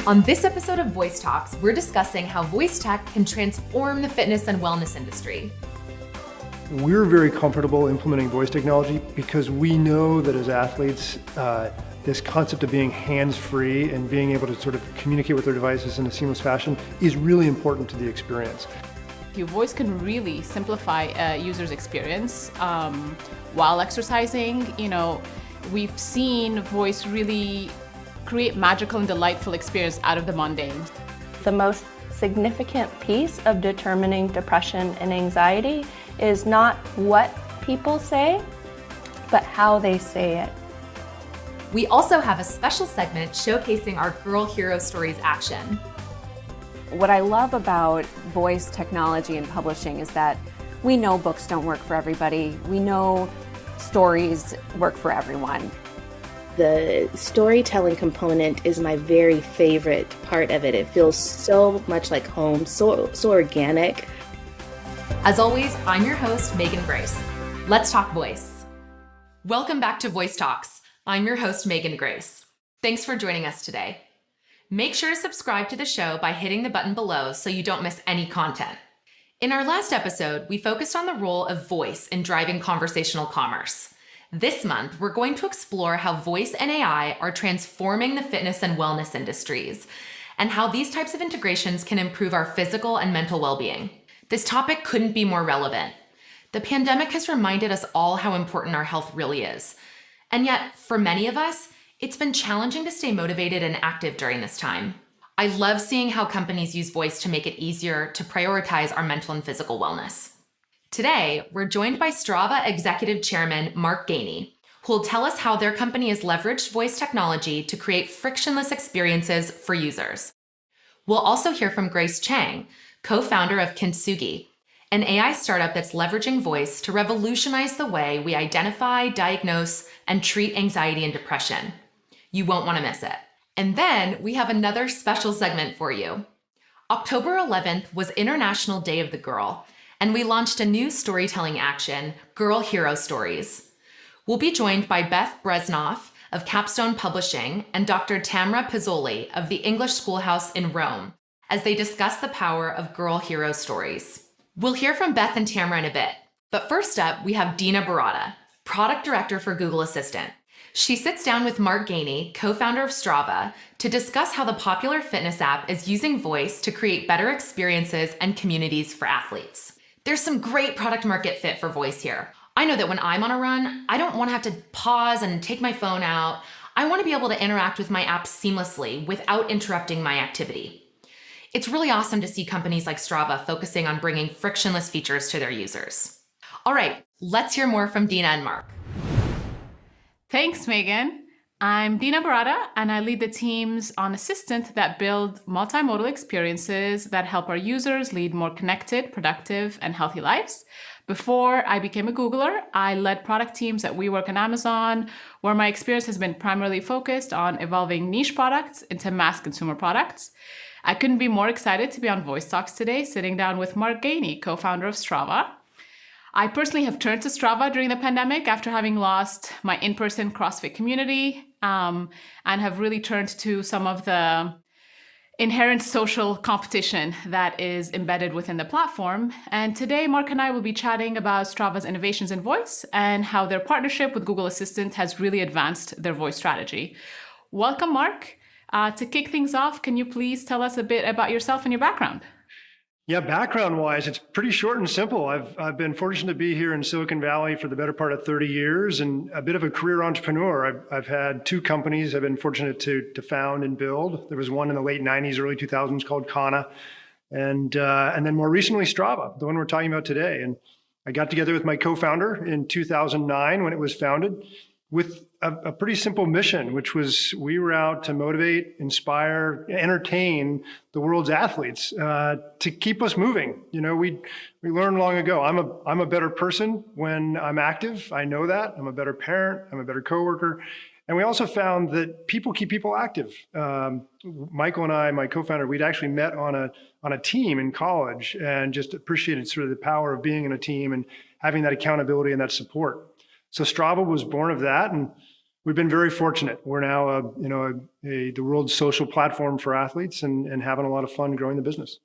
On this episode of Voice Talks, we're discussing how voice tech can transform the fitness and wellness industry. We're very comfortable implementing voice technology because we know that as athletes, this concept of being hands-free and being able to sort of communicate with their devices in a seamless fashion is really important to the experience. Your voice can really simplify a user's experience while exercising. We've seen voice really create magical and delightful experience out of the mundane. The most significant piece of determining depression and anxiety is not what people say, but how they say it. We also have a special segment showcasing our Girl Hero Stories action. What I love about voice technology and publishing is that we know books don't work for everybody. We know stories work for everyone. The storytelling component is my very favorite part of it. It feels so much like home, so organic. As always, I'm your host, Megan Grace. Let's talk voice. Welcome back to Voice Talks. I'm your host, Megan Grace. Thanks for joining us today. Make sure to subscribe to the show by hitting the button below so you don't miss any content. In our last episode, we focused on the role of voice in driving conversational commerce. This month, we're going to explore how voice and AI are transforming the fitness and wellness industries, and how these types of integrations can improve our physical and mental well-being. This topic couldn't be more relevant. The pandemic has reminded us all how important our health really is. And yet, for many of us, it's been challenging to stay motivated and active during this time. I love seeing how companies use voice to make it easier to prioritize our mental and physical wellness. Today, we're joined by Strava Executive Chairman Mark Gainey, who will tell us how their company has leveraged voice technology to create frictionless experiences for users. We'll also hear from Grace Chang, co-founder of Kintsugi, an AI startup that's leveraging voice to revolutionize the way we identify, diagnose, and treat anxiety and depression. You won't want to miss it. And then we have another special segment for you. October 11th was International Day of the Girl, and we launched a new storytelling action, Girl Hero Stories. We'll be joined by Beth Brezenoff of Capstone Publishing and Dr. Tamara Pizzoli of the English Schoolhouse in Rome as they discuss the power of Girl Hero Stories. We'll hear from Beth and Tamara in a bit, but first up, we have Dina Berrada, Product Director for Google Assistant. She sits down with Mark Gainey, co-founder of Strava, to discuss how the popular fitness app is using voice to create better experiences and communities for athletes. There's some great product market fit for voice here. I know that when I'm on a run, I don't want to have to pause and take my phone out. I want to be able to interact with my app seamlessly without interrupting my activity. It's really awesome to see companies like Strava focusing on bringing frictionless features to their users. All right, let's hear more from Dina and Mark. Thanks, Megan. I'm Dina Berrada, and I lead the teams on Assistant that build multimodal experiences that help our users lead more connected, productive, and healthy lives. Before I became a Googler, I led product teams at WeWork and Amazon, where my experience has been primarily focused on evolving niche products into mass consumer products. I couldn't be more excited to be on Voice Talks today, sitting down with Mark Gainey, co-founder of Strava. I personally have turned to Strava during the pandemic after having lost my in-person CrossFit community and have really turned to some of the inherent social competition that is embedded within the platform. And today, Mark and I will be chatting about Strava's innovations in voice and how their partnership with Google Assistant has really advanced their voice strategy. Welcome, Mark. To kick things off, can you please tell us a bit about yourself and your background? Yeah, background-wise, it's pretty short and simple. I've been fortunate to be here in Silicon Valley for the better part of 30 years and a bit of a career entrepreneur. I've had two companies I've been fortunate to found and build. There was one in the late 90s, early 2000s called Kana, and then more recently Strava, the one we're talking about today. And I got together with my co-founder in 2009 when it was founded with a pretty simple mission, which was we were out to motivate, inspire, entertain the world's athletes to keep us moving. You know, we learned long ago, I'm a better person when I'm active. I know that. I'm a better parent. I'm a better coworker. And we also found that people keep people active. Michael and I, my co-founder, we'd actually met on a team in college and just appreciated sort of the power of being in a team and having that accountability and that support. So Strava was born of that. And We've been very fortunate. We're now, the world's social platform for athletes and having a lot of fun growing the business.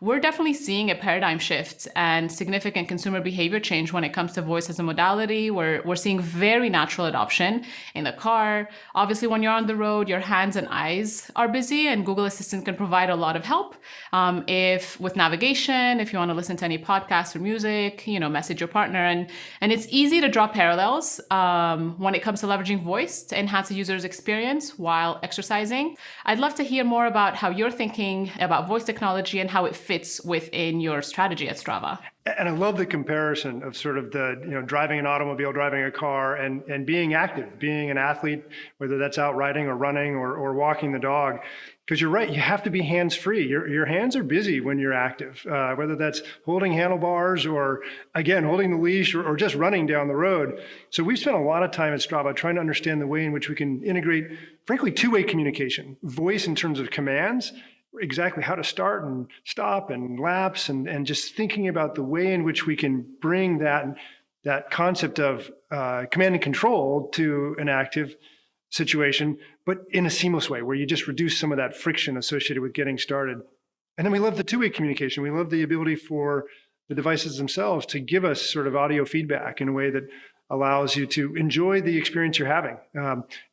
We're definitely seeing a paradigm shift and significant consumer behavior change when it comes to voice as a modality. We're seeing very natural adoption in the car. Obviously, when you're on the road, your hands and eyes are busy, and Google Assistant can provide a lot of help. If with navigation, if you want to listen to any podcasts or music, message your partner, and it's easy to draw parallels when it comes to leveraging voice to enhance a user's experience while exercising. I'd love to hear more about how you're thinking about voice technology and how it fits within your strategy at Strava. And I love the comparison of sort of the, driving an automobile, driving a car, and being active, being an athlete, whether that's out riding or running or walking the dog. Because you're right, you have to be hands-free. Your hands are busy when you're active, whether that's holding handlebars or, again, holding the leash or just running down the road. So we've spent a lot of time at Strava trying to understand the way in which we can integrate, frankly, two-way communication, voice in terms of commands, exactly how to start and stop and laps and just thinking about the way in which we can bring that concept of command and control to an active situation, but in a seamless way where you just reduce some of that friction associated with getting started. And then we love the two-way communication. We love the ability for the devices themselves to give us sort of audio feedback in a way that allows you to enjoy the experience you're having.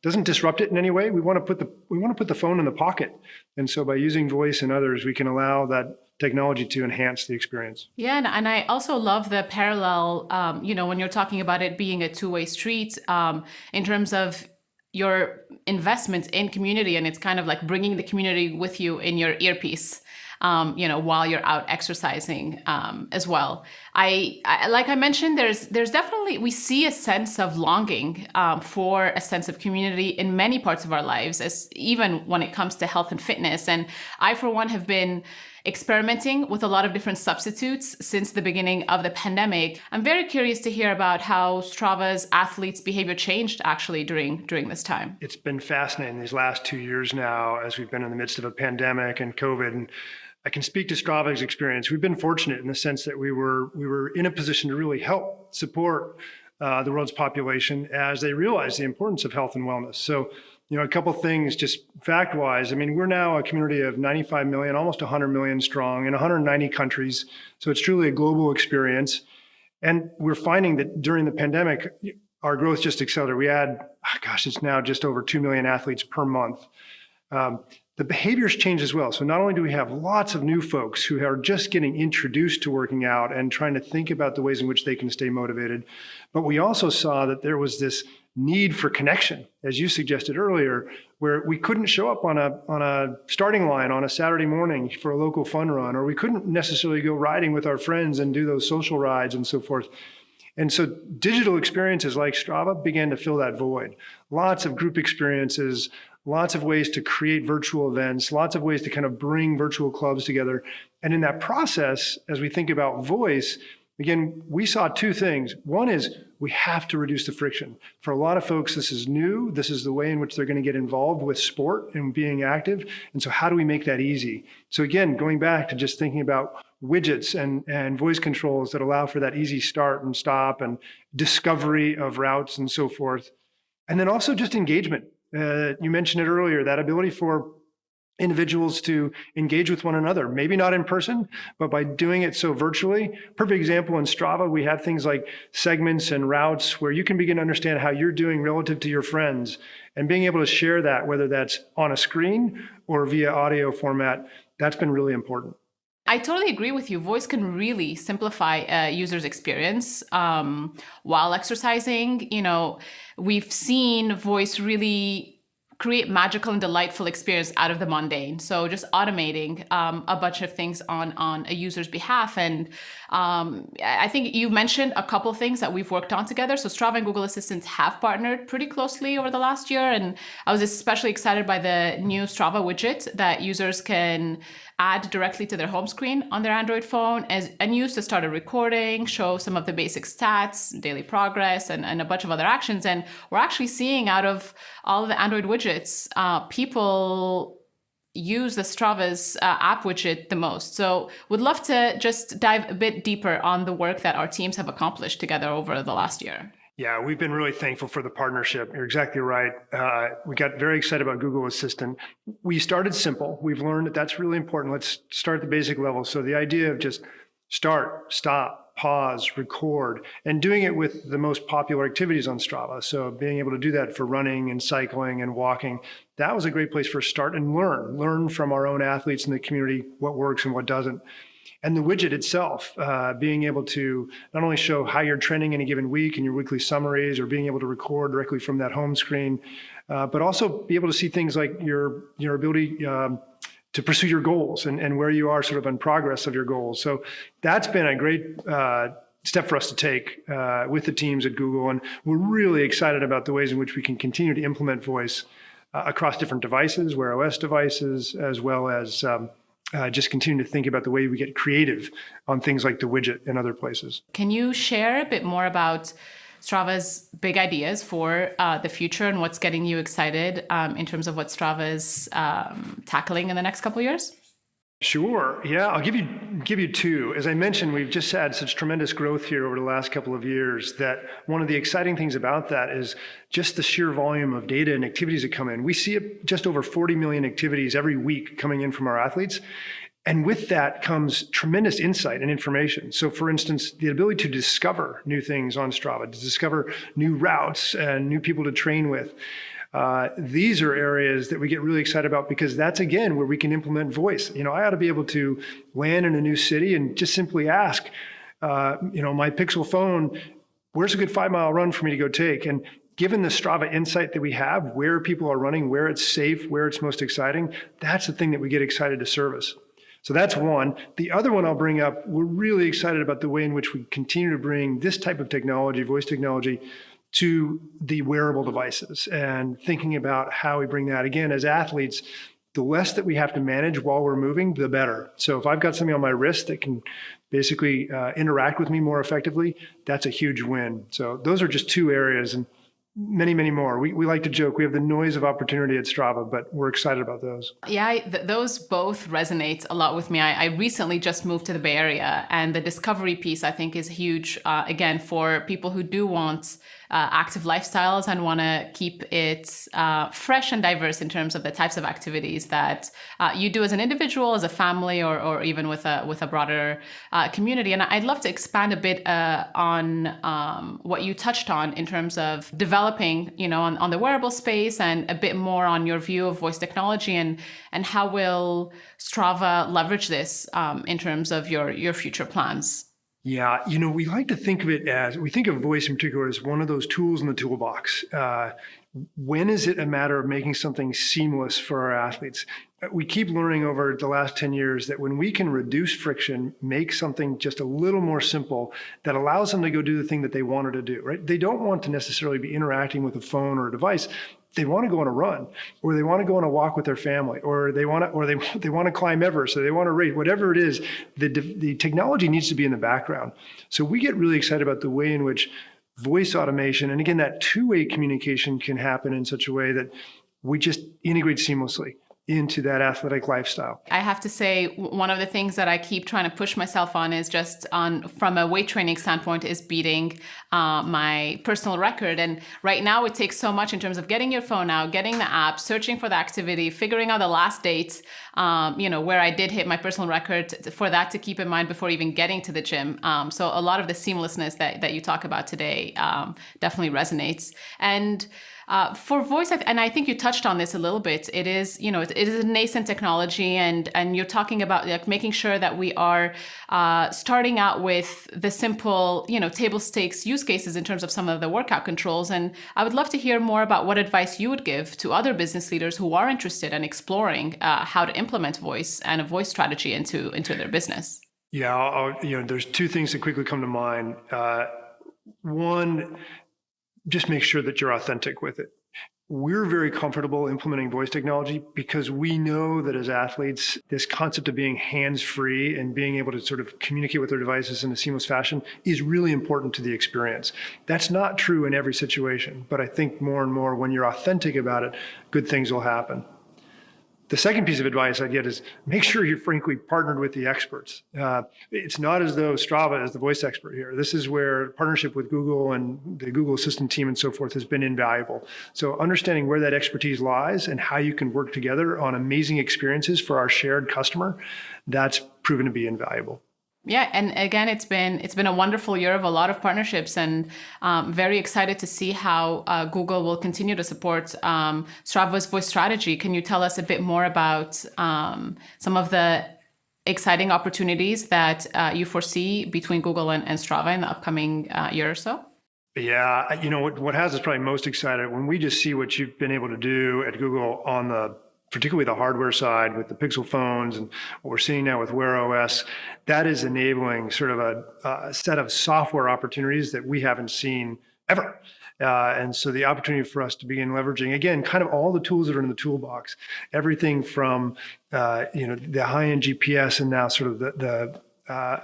Doesn't disrupt it in any way. We want to put the phone in the pocket, and so by using voice and others, we can allow that technology to enhance the experience. Yeah, and I also love the parallel. When you're talking about it being a two-way street, in terms of your investment in community, and it's kind of like bringing the community with you in your earpiece. While you're out exercising as well. I like I mentioned, there's definitely, we see a sense of longing for a sense of community in many parts of our lives, even when it comes to health and fitness. And I, for one, have been experimenting with a lot of different substitutes since the beginning of the pandemic. I'm very curious to hear about how Strava's athletes' behavior changed actually during this time. It's been fascinating these last 2 years now as we've been in the midst of a pandemic and COVID. And I can speak to Strava's experience. We've been fortunate in the sense that we were in a position to really help support the world's population as they realize the importance of health and wellness. So, a couple things just fact-wise. I mean, we're now a community of 95 million, almost 100 million strong in 190 countries. So it's truly a global experience. And we're finding that during the pandemic, our growth just accelerated. We had, it's now just over 2 million athletes per month. The behaviors change as well. So not only do we have lots of new folks who are just getting introduced to working out and trying to think about the ways in which they can stay motivated, but we also saw that there was this need for connection, as you suggested earlier, where we couldn't show up on a starting line on a Saturday morning for a local fun run, or we couldn't necessarily go riding with our friends and do those social rides and so forth. And so digital experiences like Strava began to fill that void. Lots of group experiences, lots of ways to create virtual events, lots of ways to kind of bring virtual clubs together. And in that process, as we think about voice, again, we saw two things. One is we have to reduce the friction. For a lot of folks, this is new. This is the way in which they're going to get involved with sport and being active. And so how do we make that easy? So again, going back to just thinking about widgets and voice controls that allow for that easy start and stop and discovery of routes and so forth. And then also just engagement. You mentioned it earlier, that ability for individuals to engage with one another, maybe not in person, but by doing it so virtually. Perfect example in Strava, we have things like segments and routes where you can begin to understand how you're doing relative to your friends and being able to share that, whether that's on a screen or via audio format. That's been really important. I totally agree with you. Voice can really simplify a user's experience while exercising. We've seen voice really create magical and delightful experience out of the mundane. So just automating a bunch of things on a user's behalf. And I think you mentioned a couple things that we've worked on together. So Strava and Google Assistant have partnered pretty closely over the last year. And I was especially excited by the new Strava widget that users can add directly to their home screen on their Android phone and use to start a recording, show some of the basic stats, daily progress, and a bunch of other actions. And we're actually seeing out of all of the Android widgets, people use the Strava's app widget the most. So would love to just dive a bit deeper on the work that our teams have accomplished together over the last year. Yeah, we've been really thankful for the partnership. You're exactly right. We got very excited about Google Assistant. We started simple. We've learned that that's really important. Let's start at the basic level. So the idea of just start, stop, pause, record, and doing it with the most popular activities on Strava. So being able to do that for running and cycling and walking, that was a great place for a start, and learn from our own athletes in the community what works and what doesn't. And the widget itself, being able to not only show how you're trending in a given week and your weekly summaries, or being able to record directly from that home screen, but also be able to see things like your ability to pursue your goals and where you are sort of in progress of your goals. So that's been a great step for us to take with the teams at Google. And we're really excited about the ways in which we can continue to implement voice across different devices, Wear OS devices, as well as just continue to think about the way we get creative on things like the widget and other places. Can you share a bit more about Strava's big ideas for the future and what's getting you excited in terms of what Strava is tackling in the next couple of years? Sure. Yeah, I'll give you two. As I mentioned, we've just had such tremendous growth here over the last couple of years that one of the exciting things about that is just the sheer volume of data and activities that come in. We see just over 40 million activities every week coming in from our athletes. And with that comes tremendous insight and information. So for instance, the ability to discover new things on Strava, to discover new routes and new people to train with. These are areas that we get really excited about, because that's, again, where we can implement voice. I ought to be able to land in a new city and just simply ask, my Pixel phone, where's a good 5-mile run for me to go take? And given the Strava insight that we have, where people are running, where it's safe, where it's most exciting, that's the thing that we get excited to service. So that's one. The other one I'll bring up, we're really excited about the way in which we continue to bring this type of technology, voice technology, to the wearable devices, and thinking about how we bring that. Again, as athletes, the less that we have to manage while we're moving, the better. So if I've got something on my wrist that can basically interact with me more effectively, that's a huge win. So those are just two areas, and many, many more. We like to joke, we have the noise of opportunity at Strava, but we're excited about those. Yeah, those both resonate a lot with me. I recently just moved to the Bay Area, and the discovery piece, I think, is huge, again, for people who do want active lifestyles and want to keep it fresh and diverse in terms of the types of activities that you do as an individual, as a family, or even with a broader community. And I'd love to expand a bit on what you touched on in terms of developing, on the wearable space, and a bit more on your view of voice technology and how will Strava leverage this in terms of your future plans. Yeah, we like to think of it as, we think of voice in particular as one of those tools in the toolbox. When is it a matter of making something seamless for our athletes? We keep learning over the last 10 years that when we can reduce friction, make something just a little more simple that allows them to go do the thing that they wanted to do, right? They don't want to necessarily be interacting with a phone or a device. They want to go on a run, or they want to go on a walk with their family, or they want to climb Everest, or they want to race, whatever it is. The technology needs to be in the background. So we get really excited about the way in which voice automation, and again, that two-way communication can happen in such a way that we just integrate seamlessly into that athletic lifestyle. I have to say, one of the things that I keep trying to push myself on is just from a weight training standpoint, is beating my personal record. And right now it takes so much in terms of getting your phone out, getting the app, searching for the activity, figuring out the last dates, where I did hit my personal record, for that to keep in mind before even getting to the gym. So a lot of the seamlessness that you talk about today definitely resonates. And for voice, and I think you touched on this a little bit, it is a nascent technology, and you're talking about like making sure that we are starting out with the simple, table stakes use cases in terms of some of the workout controls. And I would love to hear more about what advice you would give to other business leaders who are interested in exploring how to implement voice and a voice strategy into their business. Yeah, there's two things that quickly come to mind. One, just make sure that you're authentic with it. We're very comfortable implementing voice technology because we know that as athletes, this concept of being hands-free and being able to sort of communicate with their devices in a seamless fashion is really important to the experience. That's not true in every situation, but I think more and more when you're authentic about it, good things will happen. The second piece of advice I get is make sure you're frankly partnered with the experts. It's not as though Strava is the voice expert here. This is where partnership with Google and the Google Assistant team and so forth has been invaluable. So understanding where that expertise lies and how you can work together on amazing experiences for our shared customer, that's proven to be invaluable. Yeah, and again, it's been a wonderful year of a lot of partnerships, and very excited to see how Google will continue to support Strava's voice strategy. Can you tell us a bit more about some of the exciting opportunities that you foresee between Google and Strava in the upcoming year or so? Yeah, what has us probably most excited when we just see what you've been able to do at Google on particularly the hardware side with the Pixel phones and what we're seeing now with Wear OS, that is enabling sort of a set of software opportunities that we haven't seen ever. And so the opportunity for us to begin leveraging, again, kind of all the tools that are in the toolbox, everything from, the high-end GPS and now sort of the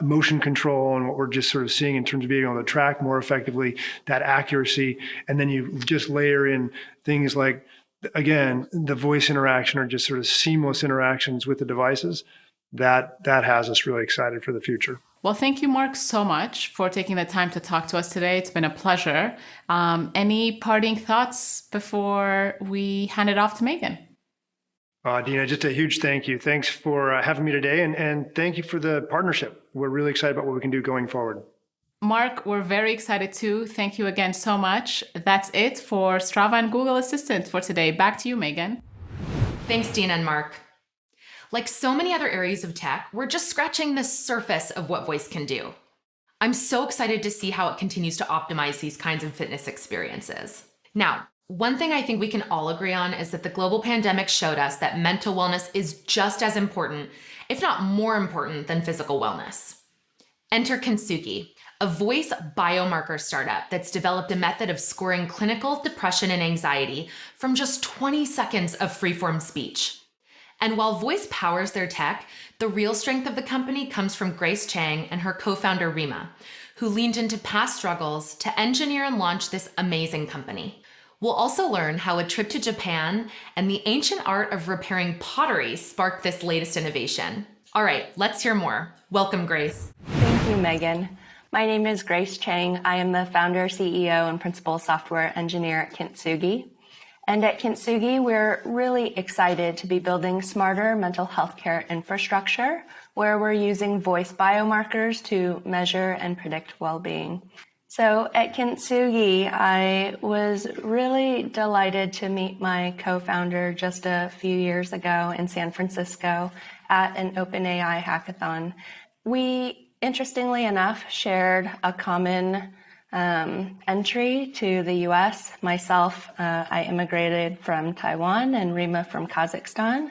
motion control and what we're just sort of seeing in terms of being able to track more effectively, that accuracy. And then you just layer in things like, again, the voice interaction or just sort of seamless interactions with the devices, that has us really excited for the future. Well, thank you, Mark, so much for taking the time to talk to us today. It's been a pleasure. Any parting thoughts before we hand it off to Megan? Dina, just a huge thank you. Thanks for having me today, and thank you for the partnership. We're really excited about what we can do going forward. Mark, we're very excited too. Thank you again so much. That's it for Strava and Google Assistant for today. Back to you, Megan. Thanks, Dina and Mark. Like so many other areas of tech, we're just scratching the surface of what voice can do. I'm so excited to see how it continues to optimize these kinds of fitness experiences. Now, one thing I think we can all agree on is that the global pandemic showed us that mental wellness is just as important, if not more important, than physical wellness. Enter Kintsugi, a voice biomarker startup that's developed a method of scoring clinical depression and anxiety from just 20 seconds of freeform speech. And while voice powers their tech, the real strength of the company comes from Grace Chang and her co-founder Rima, who leaned into past struggles to engineer and launch this amazing company. We'll also learn how a trip to Japan and the ancient art of repairing pottery sparked this latest innovation. All right, let's hear more. Welcome, Grace. Thank you, Megan. My name is Grace Chang. I am the founder, CEO, and principal software engineer at Kintsugi. And at Kintsugi, we're really excited to be building smarter mental health care infrastructure where we're using voice biomarkers to measure and predict well-being. So at Kintsugi, I was really delighted to meet my co-founder just a few years ago in San Francisco at an OpenAI hackathon. We, interestingly enough, shared a common entry to the US. Myself, I immigrated from Taiwan and Rima from Kazakhstan.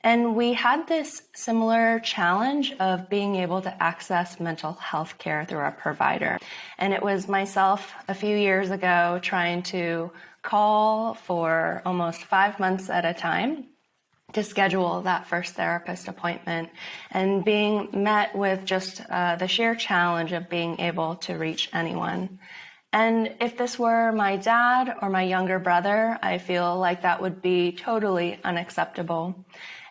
And we had this similar challenge of being able to access mental health care through our provider. And it was myself a few years ago trying to call for almost 5 months at a time to schedule that first therapist appointment and being met with just the sheer challenge of being able to reach anyone. And if this were my dad or my younger brother, I feel like that would be totally unacceptable.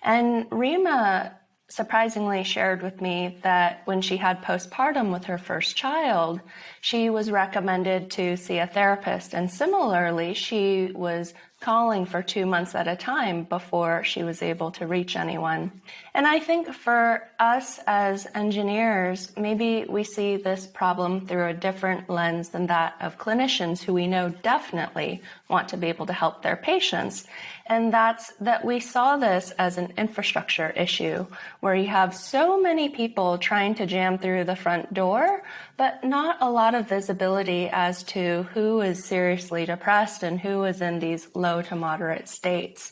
And Rima surprisingly shared with me that when she had postpartum with her first child, she was recommended to see a therapist. And similarly, she was calling for 2 months at a time before she was able to reach anyone. And I think for us as engineers, maybe we see this problem through a different lens than that of clinicians who we know definitely want to be able to help their patients. And that's that we saw this as an infrastructure issue where you have so many people trying to jam through the front door, but not a lot of visibility as to who is seriously depressed and who is in these low to moderate states.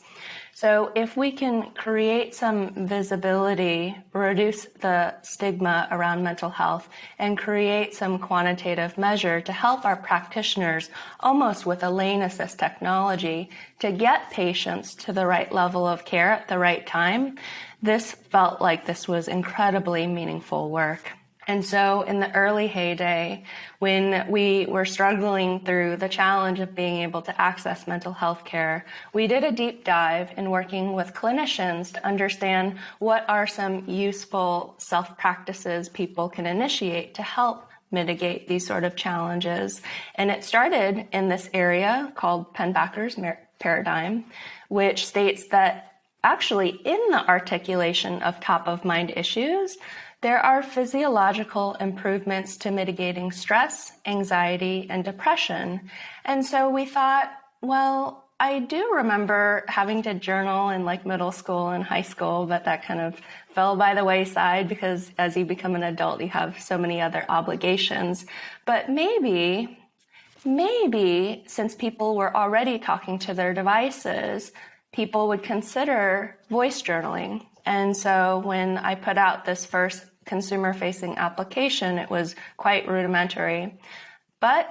So if we can create some visibility, reduce the stigma around mental health, and create some quantitative measure to help our practitioners, almost with a lane assist technology, to get patients to the right level of care at the right time, this felt like this was incredibly meaningful work. And so in the early heyday, when we were struggling through the challenge of being able to access mental health care, we did a deep dive in working with clinicians to understand what are some useful self-practices people can initiate to help mitigate these sort of challenges. And it started in this area called Penn-Backer's paradigm, which states that actually in the articulation of top-of-mind issues, there are physiological improvements to mitigating stress, anxiety, and depression. And so we thought, well, I do remember having to journal in like middle school and high school, but that kind of fell by the wayside because as you become an adult, you have so many other obligations. But maybe since people were already talking to their devices, people would consider voice journaling. And so when I put out this first consumer-facing application, it was quite rudimentary. But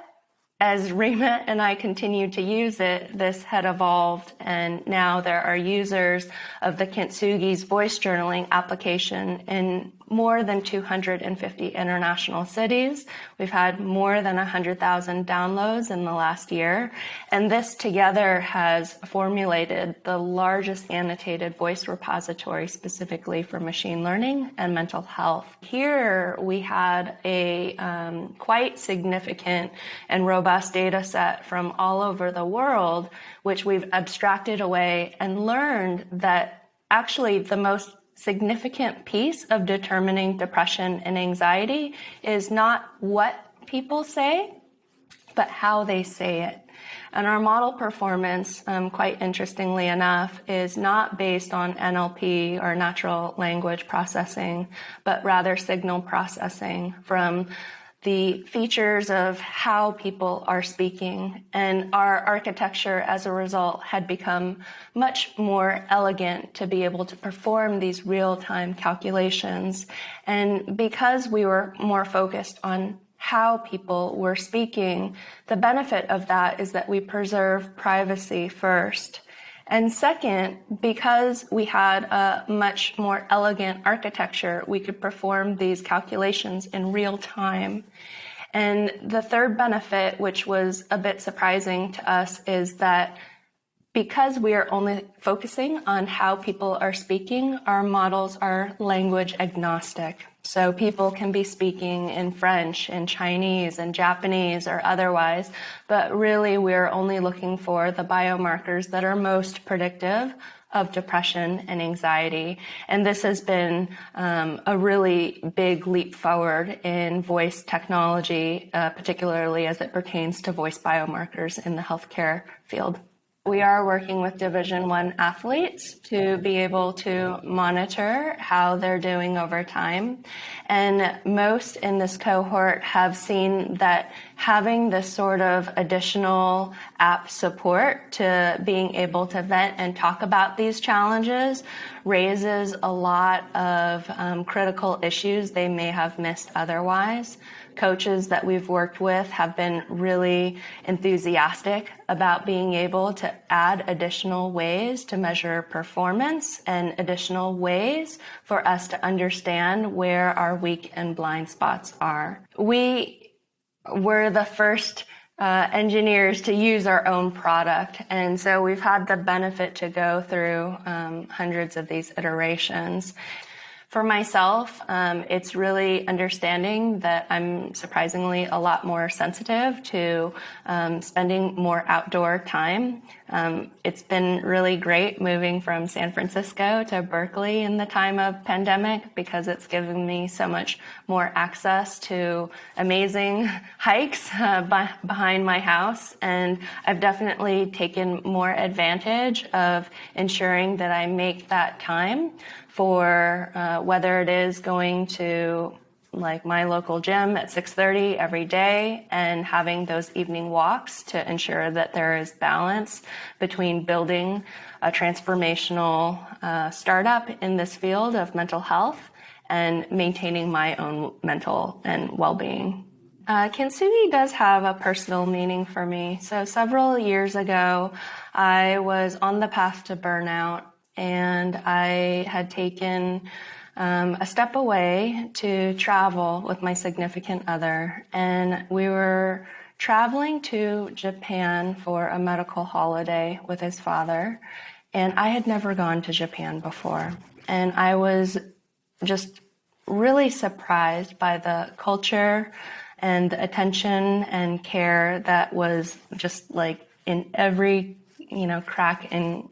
as Rima and I continued to use it, this had evolved, and now there are users of the Kintsugi's voice journaling application in more than 250 international cities. We've had more than 100,000 downloads in the last year, and this together has formulated the largest annotated voice repository specifically for machine learning and mental health. Here we had a quite significant and robust data set from all over the world, which we've abstracted away and learned that actually the most significant piece of determining depression and anxiety is not what people say, but how they say it. And our model performance, quite interestingly enough, is not based on NLP or natural language processing, but rather signal processing from the features of how people are speaking. And our architecture, as a result, had become much more elegant to be able to perform these real-time calculations. And because we were more focused on how people were speaking, the benefit of that is that we preserve privacy first. And second, because we had a much more elegant architecture, we could perform these calculations in real time. And the third benefit, which was a bit surprising to us, is that because we are only focusing on how people are speaking, our models are language agnostic. So people can be speaking in French, in Chinese, in Japanese, or otherwise, but really we're only looking for the biomarkers that are most predictive of depression and anxiety. And this has been a really big leap forward in voice technology, particularly as it pertains to voice biomarkers in the healthcare field. We are working with Division I athletes to be able to monitor how they're doing over time. And most in this cohort have seen that having this sort of additional app support to being able to vent and talk about these challenges raises a lot of critical issues they may have missed otherwise. Coaches that we've worked with have been really enthusiastic about being able to add additional ways to measure performance and additional ways for us to understand where our weak and blind spots are. We were the first engineers to use our own product, and so we've had the benefit to go through hundreds of these iterations. For myself, it's really understanding that I'm surprisingly a lot more sensitive to spending more outdoor time. It's been really great moving from San Francisco to Berkeley in the time of pandemic because it's given me so much more access to amazing hikes behind my house. And I've definitely taken more advantage of ensuring that I make that time for whether it is going to like my local gym at 6:30 every day and having those evening walks to ensure that there is balance between building a transformational startup in this field of mental health and maintaining my own mental and well-being. Kintsugi does have a personal meaning for me. So several years ago, I was on the path to burnout, and I had taken a step away to travel with my significant other. And we were traveling to Japan for a medical holiday with his father. And I had never gone to Japan before. And I was just really surprised by the culture and the attention and care that was just like in every, crack and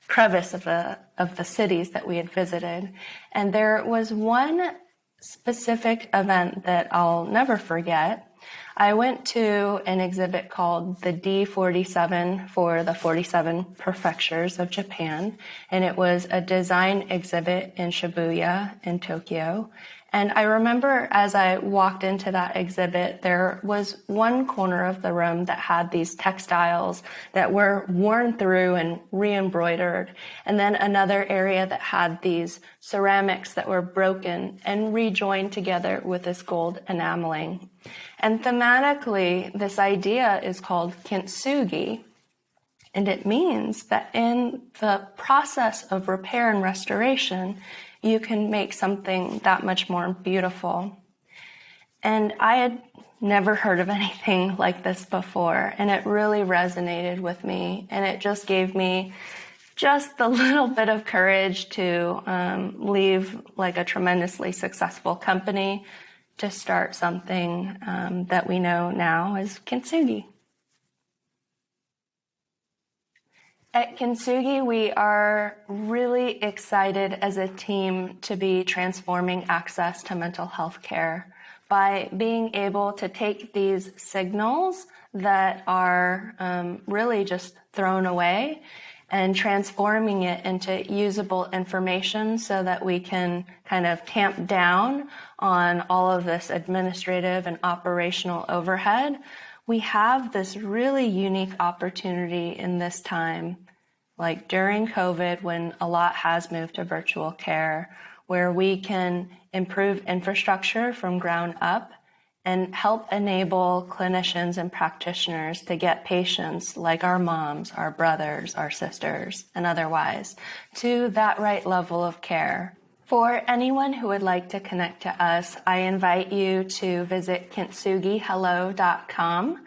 crevice of the cities that we had visited. And there was one specific event that I'll never forget. I went to an exhibit called the D47 for the 47 prefectures of Japan, and it was a design exhibit in Shibuya in Tokyo. And I remember as I walked into that exhibit, there was one corner of the room that had these textiles that were worn through and re-embroidered, and then another area that had these ceramics that were broken and rejoined together with this gold enameling. And thematically, this idea is called Kintsugi, and it means that in the process of repair and restoration, you can make something that much more beautiful. And I had never heard of anything like this before, and it really resonated with me, and it just gave me just the little bit of courage to leave like a tremendously successful company to start something that we know now as Kintsugi. At Kintsugi, we are really excited as a team to be transforming access to mental health care by being able to take these signals that are really just thrown away and transforming it into usable information so that we can kind of tamp down on all of this administrative and operational overhead. We have this really unique opportunity in this time, like during COVID, when a lot has moved to virtual care, where we can improve infrastructure from ground up and help enable clinicians and practitioners to get patients like our moms, our brothers, our sisters, and otherwise to that right level of care. For anyone who would like to connect to us, I invite you to visit kintsugihello.com.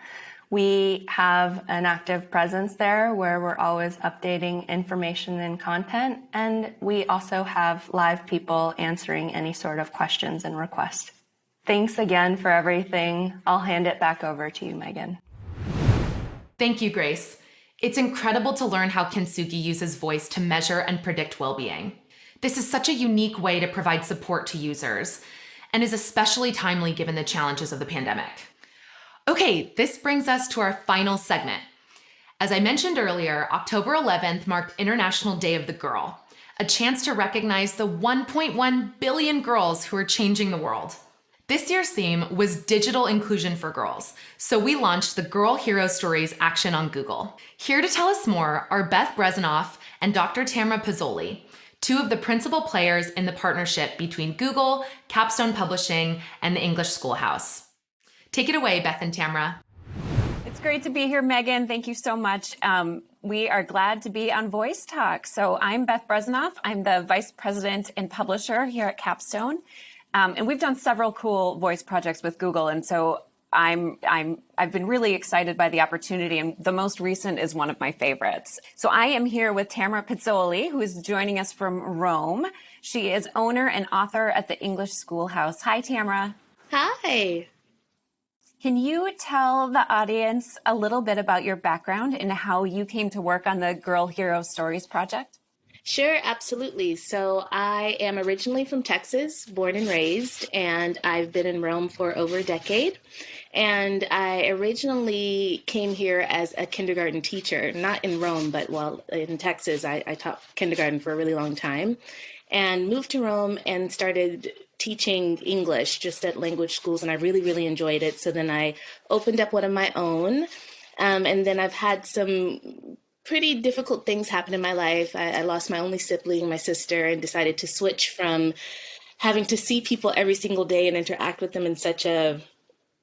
We have an active presence there where we're always updating information and content, and we also have live people answering any sort of questions and requests. Thanks again for everything. I'll hand it back over to you, Megan. Thank you, Grace. It's incredible to learn how Kintsugi uses voice to measure and predict well-being. This is such a unique way to provide support to users and is especially timely given the challenges of the pandemic. Okay, this brings us to our final segment. As I mentioned earlier, October 11th marked International Day of the Girl, a chance to recognize the 1.1 billion girls who are changing the world. This year's theme was digital inclusion for girls, so we launched the Girl Hero Stories action on Google. Here to tell us more are Beth Brezenoff and Dr. Tamara Pizzoli, two of the principal players in the partnership between Google, Capstone Publishing, and the English Schoolhouse. Take it away, Beth and Tamara. It's great to be here, Megan. Thank you so much. We are glad to be on Voice Talk. So I'm Beth Brezenoff. I'm the Vice President and Publisher here at Capstone. And we've done several cool voice projects with Google. And so I've been really excited by the opportunity, and the most recent is one of my favorites. So I am here with Tamara Pizzoli, who is joining us from Rome. She is owner and author at the English Schoolhouse. Hi, Tamara. Hi. Can you tell the audience a little bit about your background and how you came to work on the Girl Hero Stories project? Sure, absolutely. So I am originally from Texas, born and raised, and I've been in Rome for over a decade. And I originally came here as a kindergarten teacher, not in Rome, but in Texas. I taught kindergarten for a really long time and moved to Rome and started teaching English just at language schools, and I really, really enjoyed it. So then I opened up one of my own, and then I've had some pretty difficult things happen in my life. I lost my only sibling, my sister, and decided to switch from having to see people every single day and interact with them in such a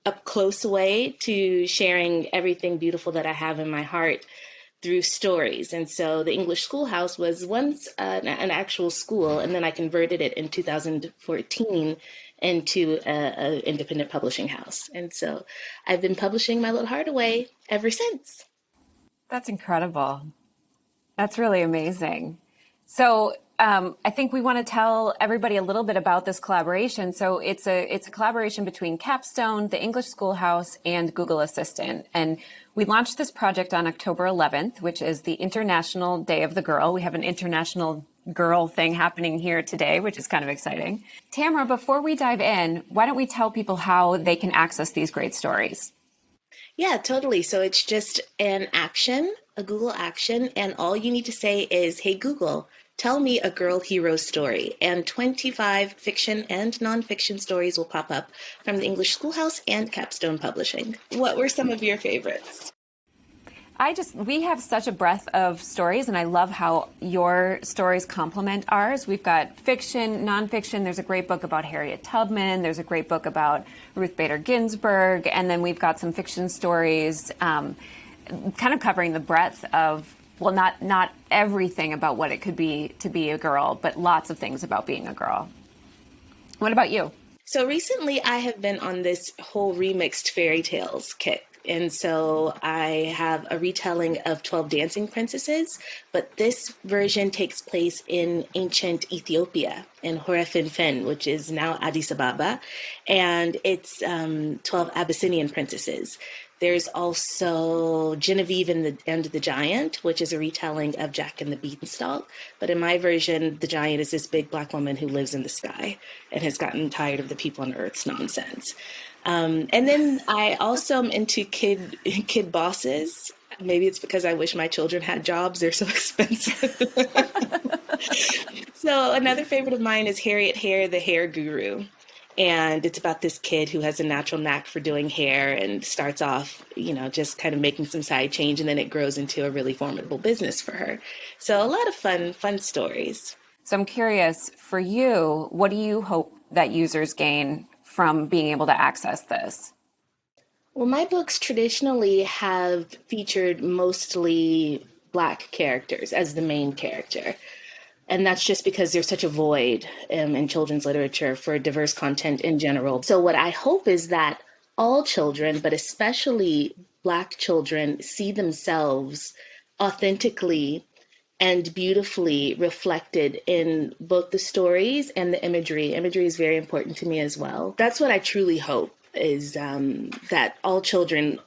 up close way to sharing everything beautiful that I have in my heart through stories. And so the English Schoolhouse was once an actual school, and then I converted it in 2014 into an independent publishing house. And so I've been publishing my little heart away ever since. That's incredible. That's really amazing. So I think we want to tell everybody a little bit about this collaboration. So it's a collaboration between Capstone, the English Schoolhouse, and Google Assistant. And we launched this project on October 11th, which is the International Day of the Girl. We have an International Girl thing happening here today, which is kind of exciting. Tamara, before we dive in, why don't we tell people how they can access these great stories? Yeah, totally. So it's just an action, a Google action, and all you need to say is, hey, Google, tell me a girl hero story. And 25 fiction and nonfiction stories will pop up from the English Schoolhouse and Capstone Publishing. What were some of your favorites? We have such a breadth of stories, and I love how your stories complement ours. We've got fiction, nonfiction. There's a great book about Harriet Tubman. There's a great book about Ruth Bader Ginsburg. And then we've got some fiction stories kind of covering the breadth of, well, not everything about what it could be to be a girl, but lots of things about being a girl. What about you? So recently I have been on this whole remixed fairy tales kick. And so I have a retelling of 12 Dancing Princesses, but this version takes place in ancient Ethiopia, in Horefinfen, which is now Addis Ababa, and it's 12 Abyssinian princesses. There's also Genevieve and the Giant, which is a retelling of Jack and the Beanstalk. But in my version, the giant is this big Black woman who lives in the sky and has gotten tired of the people on Earth's nonsense. And then I also am into kid bosses. Maybe it's because I wish my children had jobs. They're so expensive. So another favorite of mine is Harriet Hare, the Hair Guru. And it's about this kid who has a natural knack for doing hair and starts off, just kind of making some side change. And then it grows into a really formidable business for her. So a lot of fun stories. So I'm curious, for you, what do you hope that users gain from being able to access this? Well, my books traditionally have featured mostly Black characters as the main character. And that's just because there's such a void in children's literature for diverse content in general. So what I hope is that all children, but especially Black children, see themselves authentically and beautifully reflected in both the stories and the imagery. Imagery is very important to me as well. That's what I truly hope, is that all children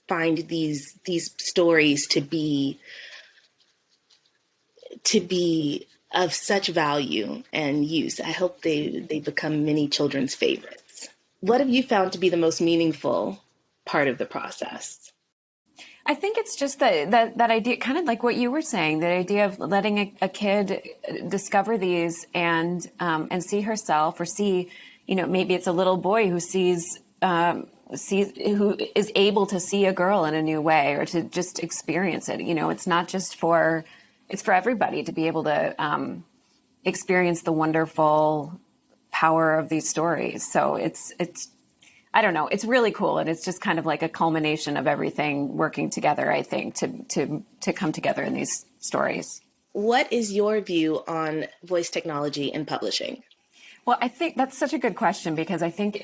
find these stories to be of such value and use. I hope they become many children's favorites. What have you found to be the most meaningful part of the process? I think it's just that idea, kind of like what you were saying, the idea of letting a kid discover these and see herself, or see, maybe it's a little boy who who is able to see a girl in a new way, or to just experience it. It's not just it's for everybody to be able to experience the wonderful power of these stories. So it's I don't know, it's really cool. And it's just kind of like a culmination of everything working together, I think, to come together in these stories. What is your view on voice technology in publishing? Well, I think that's such a good question, because I think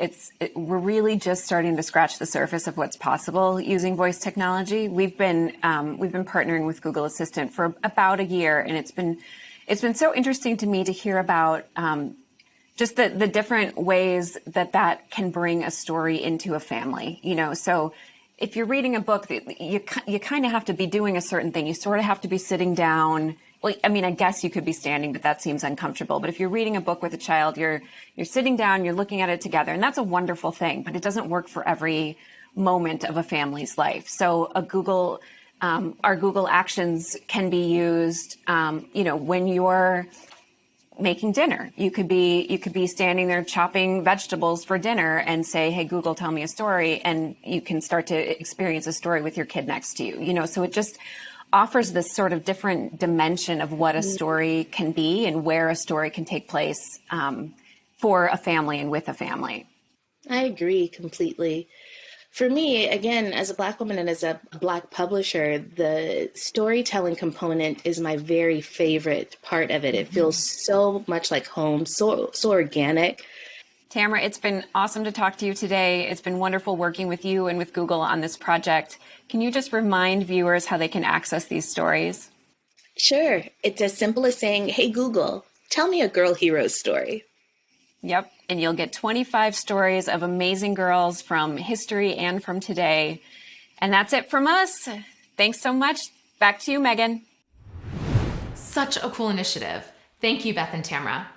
we're really just starting to scratch the surface of what's possible using voice technology. We've been partnering with Google Assistant for about a year, and it's been so interesting to me to hear about just the different ways that can bring a story into a family. So if you're reading a book, you kind of have to be doing a certain thing. You sort of have to be sitting down. Well, I mean, I guess you could be standing, but that seems uncomfortable. But if you're reading a book with a child, you're sitting down, you're looking at it together, and that's a wonderful thing. But it doesn't work for every moment of a family's life. So our Google Actions can be used, when you're making dinner. You could be standing there chopping vegetables for dinner and say, hey, Google, tell me a story. And you can start to experience a story with your kid next to you, so it just offers this sort of different dimension of what a story can be and where a story can take place for a family and with a family. I agree completely. For me, again, as a Black woman and as a Black publisher, the storytelling component is my very favorite part of it. It feels so much like home, so organic. Tamara, it's been awesome to talk to you today. It's been wonderful working with you and with Google on this project. Can you just remind viewers how they can access these stories? Sure. It's as simple as saying, hey, Google, tell me a girl hero story. Yep. And you'll get 25 stories of amazing girls from history and from today. And that's it from us. Thanks so much. Back to you, Megan. Such a cool initiative. Thank you, Beth and Tamara.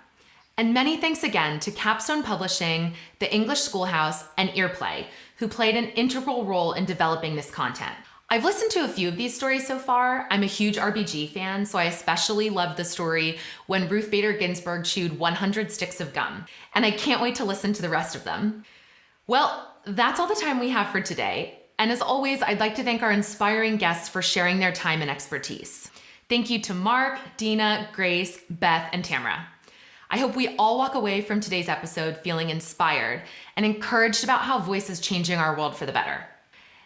And many thanks again to Capstone Publishing, the English Schoolhouse, and Earplay, who played an integral role in developing this content. I've listened to a few of these stories so far. I'm a huge RBG fan, so I especially loved the story when Ruth Bader Ginsburg chewed 100 sticks of gum, and I can't wait to listen to the rest of them. Well, that's all the time we have for today. And as always, I'd like to thank our inspiring guests for sharing their time and expertise. Thank you to Mark, Dina, Grace, Beth, and Tamara. I hope we all walk away from today's episode feeling inspired and encouraged about how voice is changing our world for the better.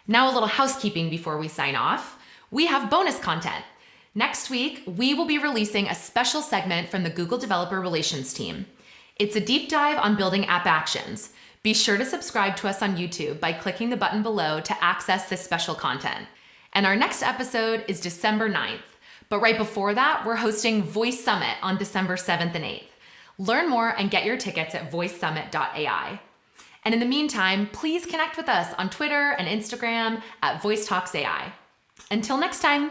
Now a little housekeeping before we sign off. We have bonus content. Next week, we will be releasing a special segment from the Google Developer Relations team. It's a deep dive on building app actions. Be sure to subscribe to us on YouTube by clicking the button below to access this special content. And our next episode is December 9th. But right before that, we're hosting Voice Summit on December 7th and 8th. Learn more and get your tickets at voicesummit.ai. And in the meantime, please connect with us on Twitter and Instagram at VoiceTalksAI. Until next time.